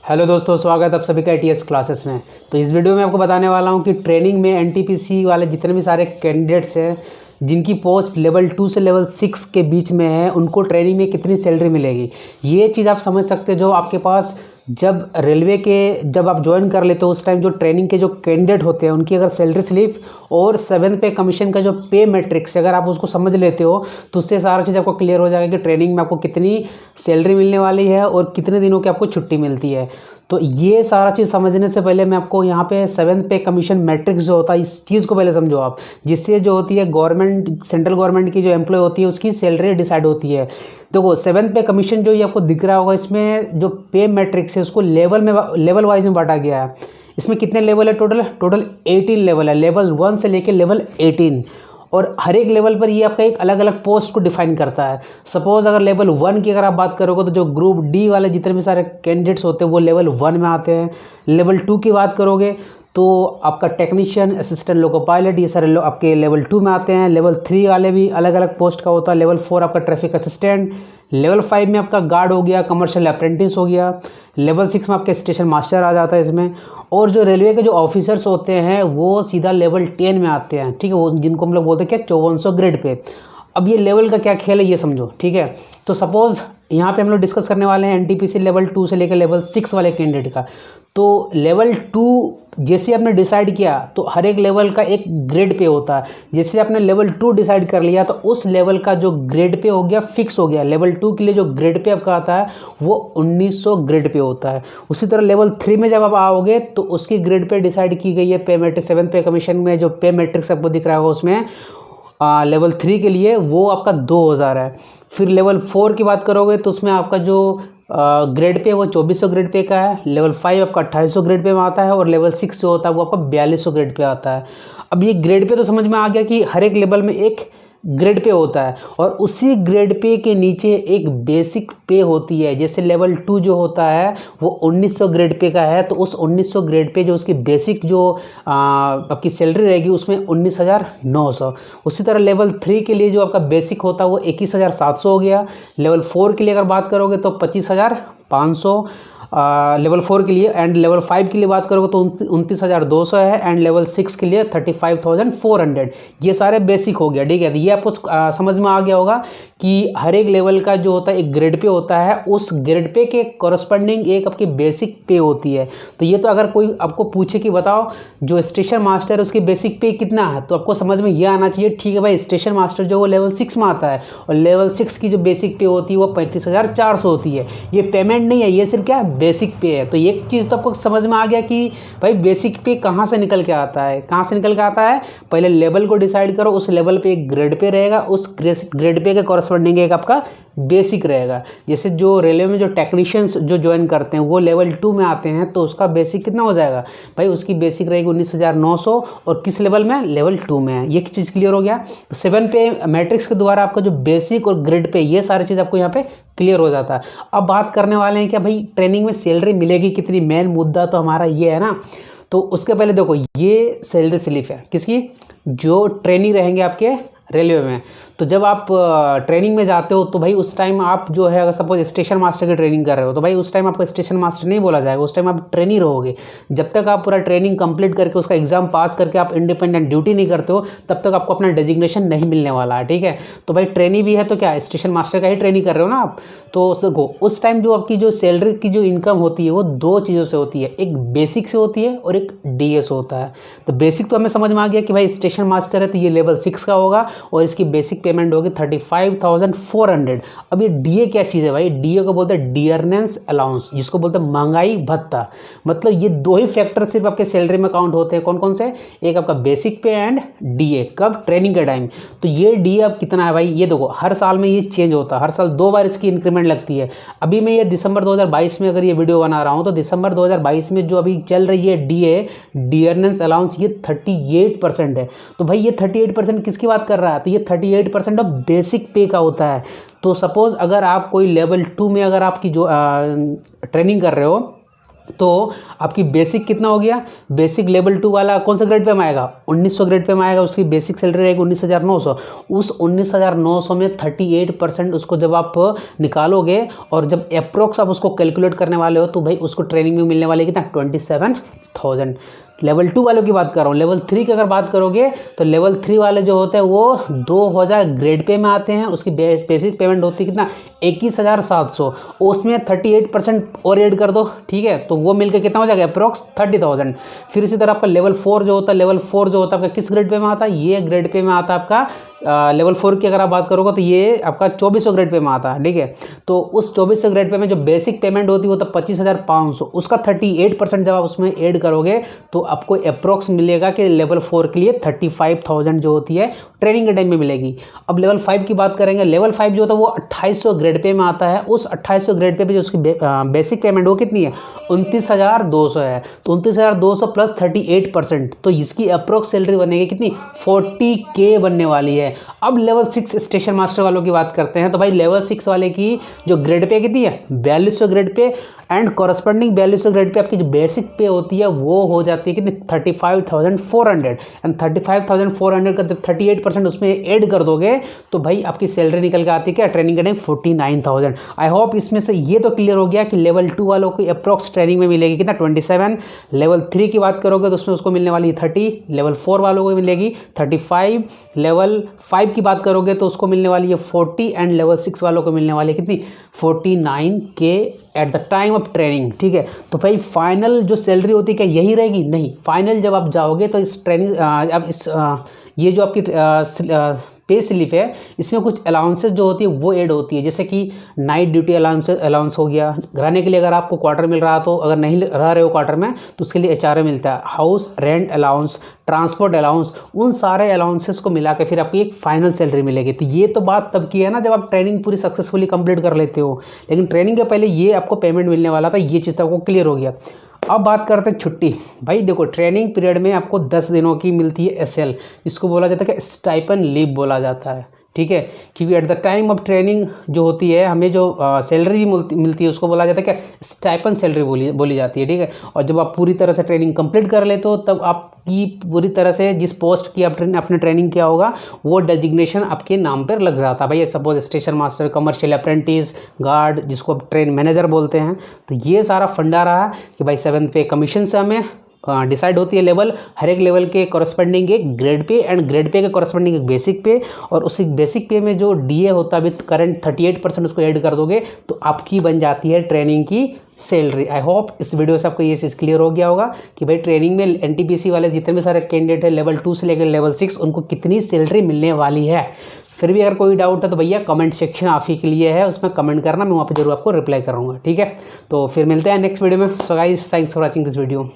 Hello दोस्तों, स्वागत है आप सभी का एटीएस क्लासेस में। तो इस वीडियो में आपको बताने वाला हूं कि ट्रेनिंग में एनटीपीसी वाले जितने भी सारे कैंडिडेट्स हैं जिनकी पोस्ट लेवल 2 से लेवल 6 के बीच में है, उनको ट्रेनिंग में कितनी सैलरी मिलेगी। ये चीज़ आप समझ सकते हो। जो आपके पास जब रेलवे के जब आप ज्वाइन कर लेते हो उस टाइम जो ट्रेनिंग के जो कैंडिडेट होते हैं उनकी अगर सैलरी स्लिप और 7th पे कमीशन का जो पे मैट्रिक्स अगर आप उसको समझ लेते हो तो उससे सारा चीज़ आपको क्लियर हो जाएगा कि ट्रेनिंग में आपको कितनी सैलरी मिलने वाली है और कितने दिनों की आपको छुट्टी मिलती है। तो ये सारा चीज़ समझने से पहले मैं आपको यहाँ पे 7th पे कमीशन मैट्रिक्स जो होता है इस चीज़ को पहले समझो आप, जिससे जो होती है गवर्नमेंट सेंट्रल गवर्नमेंट की जो एम्प्लॉय होती है उसकी सैलरी डिसाइड होती है। देखो 7th पे कमीशन जो ये आपको दिख रहा होगा, इसमें जो पे मैट्रिक्स है उसको लेवल वाइज में बांटा गया है। इसमें कितने लेवल है? टोटल 18 लेवल है, लेवल 1 से लेकर लेवल 18। और हर एक लेवल पर ये आपका एक अलग अलग पोस्ट को डिफाइन करता है। सपोज अगर लेवल 1 की अगर आप बात करोगे तो जो ग्रुप डी वाले जितने भी सारे कैंडिडेट्स होते हैं वो लेवल 1 में आते हैं। लेवल 2 की बात करोगे तो आपका टेक्नीशियन, असिस्टेंट लोको पायलट, ये सारे लोग आपके लेवल 2 में आते हैं। लेवल 3 वाले भी अलग अलग पोस्ट का होता है। लेवल 4 आपका ट्रैफिक असिस्टेंट। लेवल 5 में आपका गार्ड हो गया, कमर्शियल अप्रेंटिस हो गया। लेवल 6 में आपके स्टेशन मास्टर आ जाता है इसमें। और जो रेलवे के जो ऑफिसर्स होते हैं वो सीधा लेवल 10 में आते हैं, ठीक है, वो जिनको हम लोग बोलते हैं क्या 5400 ग्रेड पे। अब ये लेवल का क्या खेल है ये समझो, ठीक है। तो सपोज यहाँ पे हम लोग डिस्कस करने वाले हैं एनटीपीसी लेवल 2 से लेकर लेवल 6 वाले कैंडिडेट का। तो लेवल 2 जैसे आपने डिसाइड किया तो हर एक लेवल का एक ग्रेड पे होता है। जैसे आपने लेवल 2 डिसाइड कर लिया तो उस लेवल का जो ग्रेड पे हो गया फिक्स हो गया। लेवल 2 के लिए जो ग्रेड पे आपका आता है वो 1900 ग्रेड पे होता है। उसी तरह लेवल 3 में जब आप आओगे तो उसकी ग्रेड पे डिसाइड की गई है पे मैट्रिक्स। 7th पे कमीशन में जो पे मैट्रिक्स आपको दिख रहा होगा उसमें लेवल 3 के लिए वो आपका 2000 है। फिर लेवल 4 की बात करोगे तो उसमें आपका जो ग्रेड पे वो 2400 ग्रेड पे का है। लेवल 5 आपका 2800 ग्रेड पे में आता है। और लेवल 6 जो होता है वो आपका 4200 ग्रेड पे आता है। अब ये ग्रेड पे तो समझ में आ गया कि हर एक लेवल में एक ग्रेड पे होता है और उसी ग्रेड पे के नीचे एक बेसिक पे होती है। जैसे लेवल 2 जो होता है वो 1900 ग्रेड पे का है, तो उस 1900 ग्रेड पे जो उसकी बेसिक जो आपकी सैलरी रहेगी उसमें 19,900। उसी तरह लेवल 3 के लिए जो आपका बेसिक होता है वो 21,700 हो गया। लेवल 4 के लिए अगर बात करोगे तो 25,500 लेवल 4 के लिए। एंड लेवल 5 के लिए बात करोगे तो 29,200 है। एंड लेवल 6 के लिए 35,400। ये सारे बेसिक हो गया, ठीक है। तो ये आपको समझ में आ गया होगा कि हर एक लेवल का जो होता है एक ग्रेड पे होता है, उस ग्रेड पे के कॉरस्पॉन्डिंग एक आपकी बेसिक पे होती है। तो ये तो अगर कोई आपको पूछे कि बताओ जो स्टेशन मास्टर है उसकी बेसिक पे कितना है तो आपको समझ में ये आना चाहिए, ठीक है भाई, स्टेशन मास्टर जो वो लेवल 6 में आता है और लेवल 6 की जो बेसिक पे होती है वो 35,400 होती है। ये पेमेंट नहीं है, ये सिर्फ क्या बेसिक पे है। तो एक चीज़ तो आपको समझ में आ गया कि भाई बेसिक पे कहाँ से निकल के आता है। कहाँ से निकल के आता है? पहले लेवल को डिसाइड करो, उस लेवल पे एक ग्रेड पे रहेगा, उस ग्रेड पे के कॉरस्पॉन्डिंग एक आपका बेसिक रहेगा। जैसे जो रेलवे में जो टेक्नीशियंस जो ज्वाइन करते हैं वो लेवल 2 में आते हैं तो उसका बेसिक कितना हो जाएगा भाई? उसकी बेसिक रहेगी 19,900 और किस लेवल में? लेवल 2 में है। ये चीज़ क्लियर हो गया। तो 7 पे मैट्रिक्स के द्वारा आपका जो बेसिक और ग्रेड पे ये सारी चीज़ आपको यहाँ पे क्लियर हो जाता है। अब बात करने वाले हैं कि भाई ट्रेनिंग में सैलरी मिलेगी कितनी। मेन मुद्दा तो हमारा ये है ना। तो उसके पहले देखो ये सैलरी स्लिप है किसकी? जो ट्रेनी रहेंगे आपके रेलवे में। तो जब आप ट्रेनिंग में जाते हो तो भाई उस टाइम आप जो है अगर सपोज स्टेशन मास्टर की ट्रेनिंग कर रहे हो तो भाई उस टाइम आपको स्टेशन मास्टर नहीं बोला जाएगा, उस टाइम आप ट्रेनी रहोगे। जब तक आप पूरा ट्रेनिंग कंप्लीट करके उसका एग्जाम पास करके आप इंडिपेंडेंट ड्यूटी नहीं करते हो तब तक आपको अपना डेजिग्नेशन नहीं मिलने वाला है, ठीक है। तो भाई ट्रेनी भी है तो क्या स्टेशन मास्टर का ही ट्रेनिंग कर रहे हो ना आप। तो देखो उस टाइम जो आपकी जो सैलरी की जो इनकम होती है वो 2 चीज़ों से होती है, एक बेसिक से होती है और एक डीए से होता है। तो बेसिक तो हमें समझ में आ गया कि भाई स्टेशन मास्टर है तो ये लेवल 6 का होगा और इसकी बेसिक पेमेंट होगी 35,400। अब ये डीए क्या चीज़ है भाई? डीए को बोलते हैं डियरनेंस अलाउंस, जिसको बोलते हैं महंगाई भत्ता। मतलब ये 2 ही फैक्टर सिर्फ आपके सैलरी में काउंट होते हैं। कौन कौन से? एक आपका बेसिक पे एंड डीए। कब? ट्रेनिंग के टाइम। तो ये डीए अब कितना है भाई? ये देखो हर साल में ये चेंज होता है, हर साल 2 बार इसकी इंक्रीमेंट लगती है। अभी मैं ये दिसंबर 2022 में अगर ये वीडियो बना रहा हूँ तो दिसंबर 2022 में जो अभी चल रही है डीए डियरनेंस अलाउंस ये 38% है। तो भाई ये 38% किसकी बात कर रहा है? तो ये 38% ऑफ बेसिक पे का होता है। तो सपोज अगर आप कोई लेवल 2 में अगर आपकी जो ट्रेनिंग कर रहे हो तो आपकी बेसिक कितना हो गया, बेसिक लेवल 2 वाला कौन सा ग्रेड पे में आएगा, 1900 ग्रेड पे में आएगा। उसकी बेसिक सैलरी रहेगी 19,900। उस 19,900 में 38% उसको जब आप निकालोगे और जब अप्रोक्स आप उसको कैलकुलेट करने वाले हो तो भाई उसको ट्रेनिंग में मिलने वाले कितना 27,000। लेवल 2 वालों की बात कर रहा हूँ। लेवल 3 की अगर बात करोगे तो लेवल 3 वाले जो होते हैं वो 2000 ग्रेड पे में आते हैं। उसकी बेसिक पेमेंट होती है कितना 21,700। उसमें 38% और ऐड कर दो, ठीक है, तो वो मिलकर कितना हो जाएगा अप्रोक्स 30,000। फिर इसी तरह आपका लेवल 4 जो होता है, लेवल 4 जो होता है आपका किस ग्रेड पे में आता है, ये ग्रेड पे में आता है आपका लेवल 4 की अगर आप बात करोगे तो ये आपका 2400 ग्रेड पे में आता है, ठीक है। तो उस 2400 ग्रेड पे में जो बेसिक पेमेंट होती है वो तो 25,500, उसका 38% जब आप उसमें ऐड करोगे तो आपको अप्रोक्स मिलेगा कि लेवल 4 के लिए 35,000 जो होती है ट्रेनिंग के टाइम में मिलेगी। अब लेवल 5 की बात करेंगे। लेवल 5 जो होता है वो 2800 ग्रेड पे में आता है। उस 2800 ग्रेड पे जो उसकी बेसिक पेमेंट वो कितनी है 29,200 है। तो 29,200 प्लस 38%, तो इसकी अप्रोक्स सैलरी बनेगी कितनी 40K बनने वाली है। अब लेवल 6 स्टेशन मास्टर वालों की बात करते हैं। तो भाई लेवल 6 वाले की जो ग्रेड पे कितनी है 4200 grade pay and corresponding 4200 grade pay आपकी जो बेसिक पे होती है वो हो जाती है कितनी 35,400। एंड 35,400 का जब 38% उसमें ऐड कर दोगे तो भाई आपकी सैलरी निकल के आती है क्या ट्रेनिंग के टाइम 49,000। आई होप इसमें से ये तो क्लियर हो गया कि लेवल 2 वालों को अप्रोक्स ट्रेनिंग में मिलेगी कितना 27। लेवल 3 की बात करोगे तो उसमें उसको मिलने वाली 30। लेवल 4 वालों को मिलेगी 35। लेवल 5 की बात करोगे तो उसको मिलने वाली है 40 एंड लेवल 6 वालों को मिलने वाली कितनी 49K at the time of training, ठीक है। तो भाई फाइनल जो सैलरी होती है क्या यही रहेगी, नहीं, फाइनल जब आप जाओगे तो इस ट्रेनिंग अब इस ये जो आपकी पे स्लिप है इसमें कुछ अलाउंसेस जो होती है वो ऐड होती है, जैसे कि नाइट ड्यूटी अलाउंस हो गया, रहने के लिए अगर आपको क्वार्टर मिल रहा तो अगर नहीं रह रहे हो क्वार्टर में तो उसके लिए HRA मिलता है, house rent allowance, transport allowance, उन सारे अलाउंसेस को मिला के फिर आपकी एक फाइनल सैलरी मिलेगी। तो ये तो बात तब की है ना जब आप ट्रेनिंग पूरी सक्सेसफुली कंप्लीट कर लेते हो, लेकिन ट्रेनिंग के पहले ये आपको पेमेंट मिलने वाला था, ये चीज़ आपको क्लियर हो गया। अब बात करते हैं छुट्टी। भाई देखो ट्रेनिंग पीरियड में आपको 10 दिनों की मिलती है SL, इसको बोला जाता है कि स्टाइपन लीव बोला जाता है, ठीक है, क्योंकि at the time of training जो होती है हमें जो सैलरी भी मिलती है उसको बोला जाता है कि स्टाइपन सैलरी बोली जाती है, ठीक है। और जब आप पूरी तरह से ट्रेनिंग कंप्लीट कर लेते हो तब आपकी पूरी तरह से जिस पोस्ट की आपने ट्रेनिंग किया होगा वो डेजिग्नेशन आपके नाम पर लग जाता है। भाई suppose station master, commercial apprentice, guard, जिसको आप ट्रेन मैनेजर बोलते हैं। तो ये सारा फंडा रहा कि भाई 7th पे कमीशन से हमें डिसाइड होती है लेवल, हर एक लेवल के कॉरस्पॉन्डिंग एक grade pay and grade pay के कॉरस्पॉन्डिंग एक बेसिक पे, और उसी बेसिक पे में जो DA होता है विथ करंट 38% उसको ऐड कर दोगे तो आपकी बन जाती है ट्रेनिंग की सैलरी। आई होप इस वीडियो से आपको ये चीज़ क्लियर हो गया होगा कि भाई ट्रेनिंग में NTPC वाले जितने भी सारे कैंडिडेट है लेवल 2 से लेकर लेवल 6 उनको कितनी सैलरी मिलने वाली है। फिर भी अगर कोई डाउट है तो भैया कमेंट सेक्शन आप ही के लिए है, उसमें कमेंट करना, मैं वहाँ पे जरूर आपको रिप्लाई करूँगा, ठीक है। तो फिर मिलते हैं नेक्स्ट वीडियो में। So guys thanks for watching this video.